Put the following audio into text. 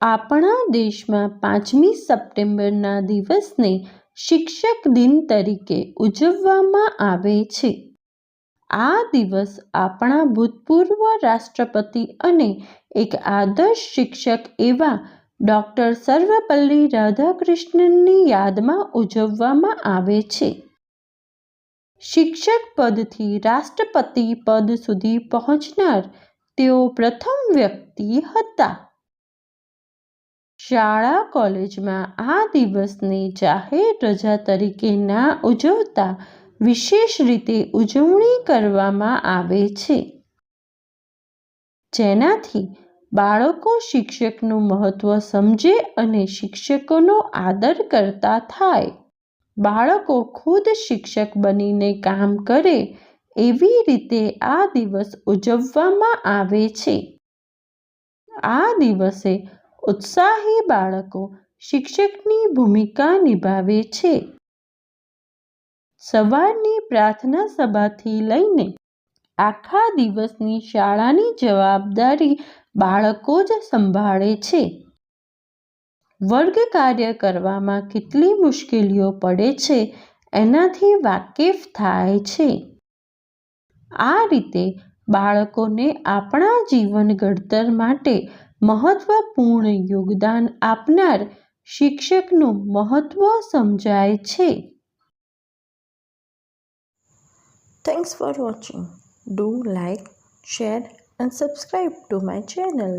આપણા દેશમાં 5મી સપ્ટેમ્બરના દિવસને શિક્ષક દિન તરીકે ઉજવવામાં આવે છે. આ દિવસ આપણા ભૂતપૂર્વ રાષ્ટ્રપતિ અને એક આદર્શ શિક્ષક એવા ડૉક્ટર સર્વપલ્લી રાધાકૃષ્ણનની યાદમાં ઉજવવામાં આવે છે. શિક્ષક પદથી રાષ્ટ્રપતિ પદ સુધી પહોંચનાર તેઓ પ્રથમ વ્યક્તિ હતા. શાળા કોલેજમાં આ દિવસને જાહેર રજા તરીકે ના ઉજવતા વિશેષ રીતે ઉજવણી કરવામાં આવે છે, જેનાથી બાળકો શિક્ષકનું મહત્વ સમજે અને શિક્ષકોનો આદર કરતા થાય. બાળકો ખુદ શિક્ષક બનીને કામ કરે એવી રીતે આ દિવસ ઉજવવામાં આવે છે. આ દિવસે ઉત્સાહી બાળકો શિક્ષકની ભૂમિકા નિભાવે છે. સવારની પ્રાર્થના સભાથી લઈને આખા દિવસની શાળાની જવાબદારી બાળકો જ સંભાળે છે. વર્ગ કાર્ય કરવામાં કેટલી મુશ્કેલીઓ પડે છે એનાથી વાકેફ થાય છે. આ રીતે બાળકોને આપણા જીવન ઘડતર માટે મહત્વપૂર્ણ યોગદાન આપનાર શિક્ષકનું મહત્વ સમજાય છે. Thanks for watching. Do like, share and subscribe to my channel.